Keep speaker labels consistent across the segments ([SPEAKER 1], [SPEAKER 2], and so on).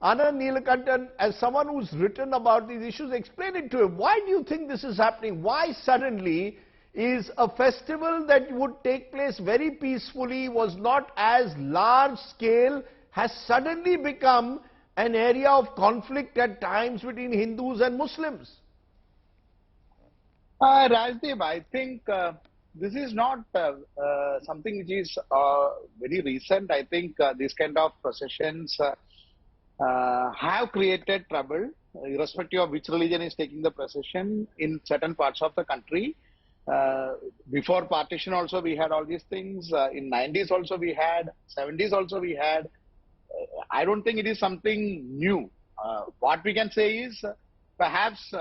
[SPEAKER 1] Anand Neelknathan, as someone who's written about these issues, explain it to him. Why do you think this is happening? Why suddenly is a festival that would take place very peacefully, was not as large scale, has suddenly become an area of conflict at times between Hindus and Muslims?
[SPEAKER 2] Rajdeep, I think this is not something which is very recent. I think these kind of processions have created trouble, irrespective of which religion is taking the procession in certain parts of the country. Before partition also we had all these things. In 90s also we had, 70s also we had. I don't think it is something new. What we can say is perhaps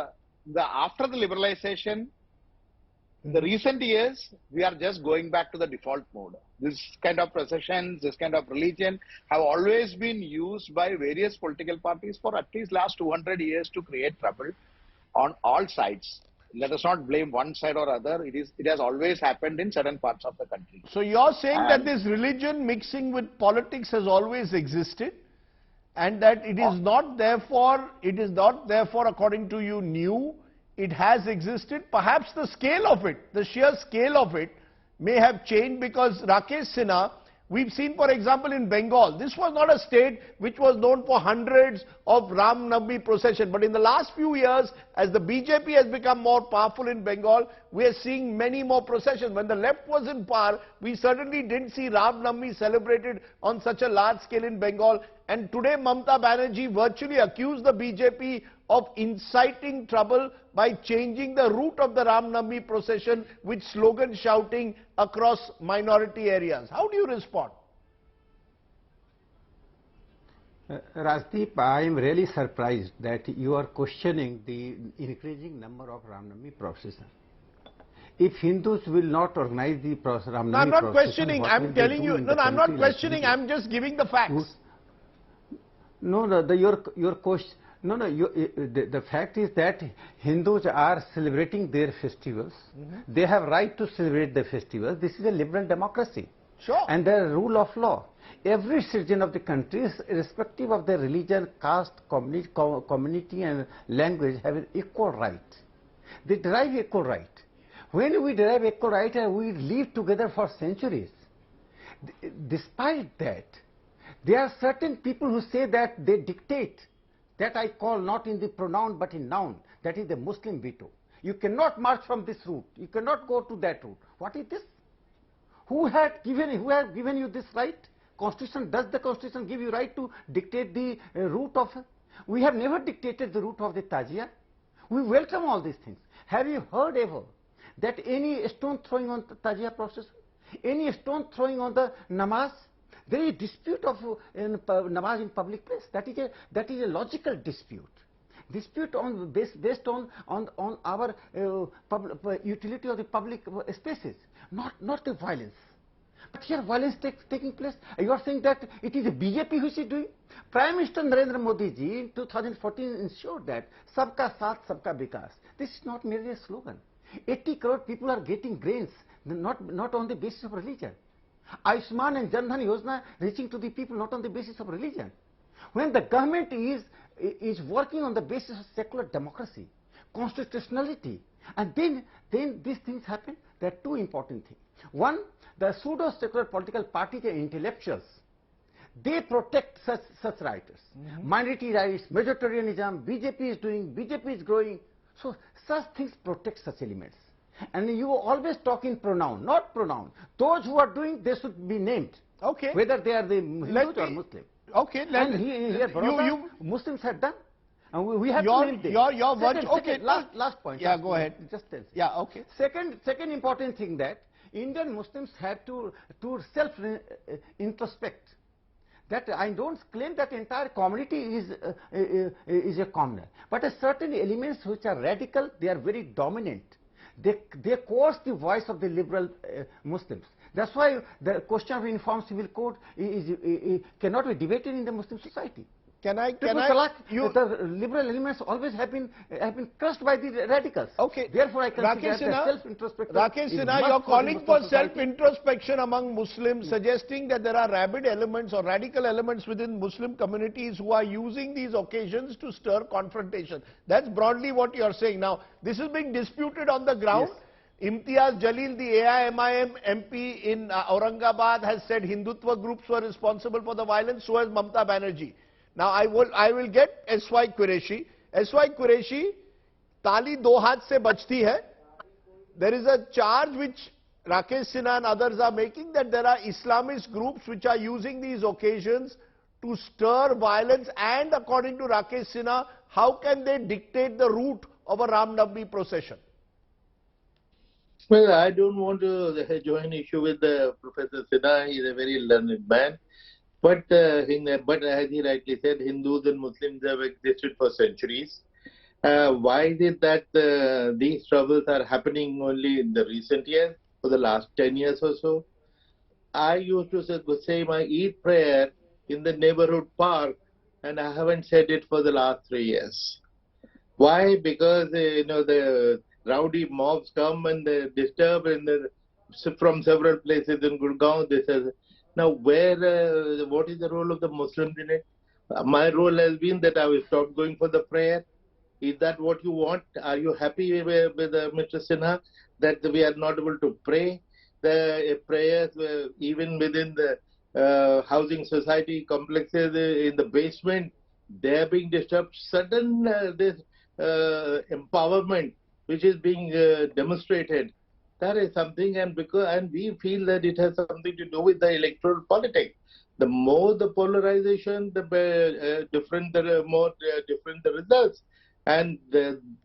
[SPEAKER 2] after the liberalization, in the recent years, we are just going back to the default mode. This kind of processions, this kind of religion have always been used by various political parties for at least last 200 years to create trouble on all sides. Let us not blame one side or other. It has always happened in certain parts of the country.
[SPEAKER 1] So you're saying that this religion mixing with politics has always existed, and that it is not therefore according to you new. It has existed. Perhaps the scale of it, the sheer scale of it may have changed, because Rakesh Sinha, we've seen, for example, in Bengal, this was not a state which was known for hundreds of Ram Navami procession. But in the last few years, as the BJP has become more powerful in Bengal, we are seeing many more processions. When the left was in power, we certainly didn't see Ram Navami celebrated on such a large scale in Bengal. And today, Mamata Banerjee virtually accused the BJP of inciting trouble by changing the route of the Ram Navami procession with slogan shouting across minority areas. How do you respond?
[SPEAKER 3] Rajdeep, I am really surprised that you are questioning the increasing number of Ram Navami procession. If Hindus will not organize the Ram Navami procession,
[SPEAKER 1] I'm not questioning. I'm telling you. No, I'm not questioning. I'm just giving the facts.
[SPEAKER 3] No, your question. No, the fact is that Hindus are celebrating their festivals. They have right to celebrate their festivals. This is a liberal democracy.
[SPEAKER 1] Sure.
[SPEAKER 3] And the rule of law. Every citizen of the country, irrespective of their religion, caste, community and language, have an equal right. They derive equal right. When we derive equal right, we live together for centuries. Despite that, there are certain people who say that they dictate. That I call not in the pronoun but in noun. That is the Muslim veto. You cannot march from this route. You cannot go to that route. What is this? Who has given you this right? Constitution, does the Constitution give you right to dictate the route of? We have never dictated the route of the Tajia. We welcome all these things. Have you heard ever that any stone throwing on the Tajia process? Any stone throwing on the namaz? There is a dispute of namaz in public place. That is a logical dispute. Dispute on based on our utility of the public spaces, not the violence. But here violence taking place. You are saying that it is a BJP which is doing. Prime Minister Narendra Modi ji in 2014 ensured that Sabka Saath, Sabka Vikas. This is not merely a slogan. 80 crore people are getting grains, not on the basis of religion. Ayushman and Jan Dhan Yojana reaching to the people not on the basis of religion. When the government is working on the basis of secular democracy, constitutionality, and then these things happen, there are two important things. One, the pseudo-secular political parties and intellectuals, they protect such rights. Minority rights, majoritarianism, BJP is doing, BJP is growing. So such things protect such elements. And you always talk in pronoun, not pronoun. Those who are doing, they should be named.
[SPEAKER 1] Okay.
[SPEAKER 3] Whether they are the Hindus or Muslim.
[SPEAKER 1] Okay.
[SPEAKER 3] And here Muslims have done. And we have to name them.
[SPEAKER 1] Okay.
[SPEAKER 3] Last point.
[SPEAKER 1] Yeah, go ahead.
[SPEAKER 3] Just tell.
[SPEAKER 1] Yeah, okay.
[SPEAKER 3] Second important thing, that Indian Muslims have to self-introspect. That I don't claim that entire community is a commoner. But a certain elements which are radical, they are very dominant. They coerce the voice of the liberal Muslims. That's why the question of uniform civil code cannot be debated in the Muslim society. Triple talaq, the liberal elements always have been crushed by the radicals.
[SPEAKER 1] Okay.
[SPEAKER 3] Therefore, I consider
[SPEAKER 1] Rakesh
[SPEAKER 3] that
[SPEAKER 1] Sinha,
[SPEAKER 3] self-introspection.
[SPEAKER 1] Rakesh Sinha, you are calling for self-introspection among Muslims, suggesting that there are rabid elements or radical elements within Muslim communities who are using these occasions to stir confrontation. That's broadly what you are saying. Now, this is being disputed on the ground.
[SPEAKER 3] Yes.
[SPEAKER 1] Imtiaz Jalil, the AIMIM MP in Aurangabad, has said Hindutva groups were responsible for the violence, so has Mamta Banerjee. Now, I will get S.Y. Qureshi. S.Y. Qureshi, tali do haath se bachti hai. There is a charge which Rakesh Sinha and others are making that there are Islamist groups which are using these occasions to stir violence, and according to Rakesh Sinha, how can they dictate the route of a Ram Navami procession?
[SPEAKER 4] Well, I don't want to join issue with Professor Sinha. He is a very learned man. But as he rightly said, Hindus and Muslims have existed for centuries. Why is it that these troubles are happening only in the recent years, for the last 10 years or so? I used to say my Eid prayer in the neighborhood park, and I haven't said it for the last 3 years. Why? Because the rowdy mobs come and they disturb, and from several places in Gurgaon. They say, now what is the role of the Muslims in it? My role has been that I will stop going for the prayer. Is that what you want? Are you happy with Mr. Sinha that we are not able to pray? The prayers even within the housing society complexes in the basement, they are being disturbed. Sudden this empowerment which is being demonstrated, that is something, and we feel that it has something to do with the electoral politics. The more the polarization, the more different the results, and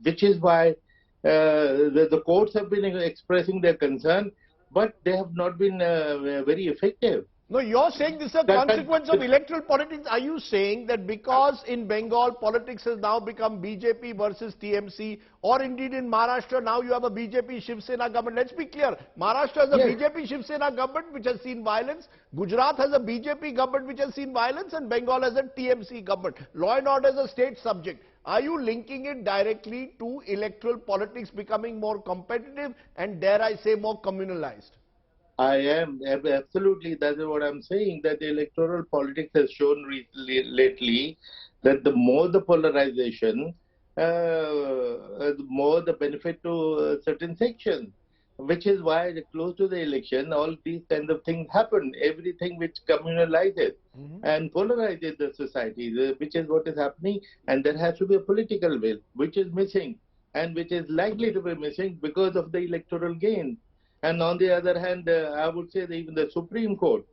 [SPEAKER 4] which is why the courts have been expressing their concern, but they have not been very effective.
[SPEAKER 1] No, you're saying this is a consequence of electoral politics. Are you saying that because in Bengal politics has now become BJP versus TMC, or indeed in Maharashtra now you have a BJP Shiv Sena government? Let's be clear. Maharashtra has a BJP Shiv Sena government which has seen violence. Gujarat has a BJP government which has seen violence, and Bengal has a TMC government. Law and order is a state subject. Are you linking it directly to electoral politics becoming more competitive and, dare I say, more communalized?
[SPEAKER 4] I am, absolutely. That is what I'm saying, that electoral politics has shown lately that the more the polarization, the more the benefit to certain sections, which is why close to the election, all these kinds of things happen. Everything which communalizes and polarizes the society, which is what is happening. And there has to be a political will, which is missing, and which is likely to be missing because of the electoral gain. And on the other hand, I would say that even the Supreme Court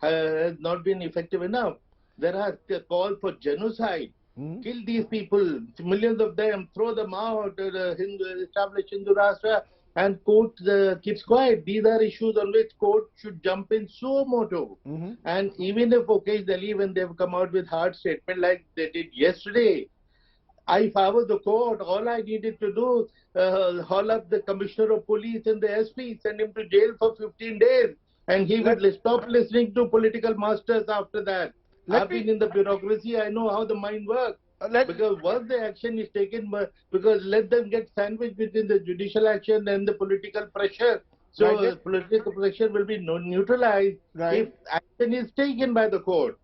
[SPEAKER 4] has not been effective enough. There are calls for genocide. Kill these people, millions of them, throw them out, establish Hindu Rashtra, and court keeps quiet. These are issues on which court should jump in suo moto. And even if occasionally when they have come out with hard statement like they did yesterday, if I was the court, all I needed to do, haul up the commissioner of police and the SP, send him to jail for 15 days, and he would stop listening to political masters after that. I've been in the bureaucracy, I know how the mind works. Because once the action is taken, because let them get sandwiched between the judicial action and the political pressure. So political pressure will be neutralized if action is taken by the court.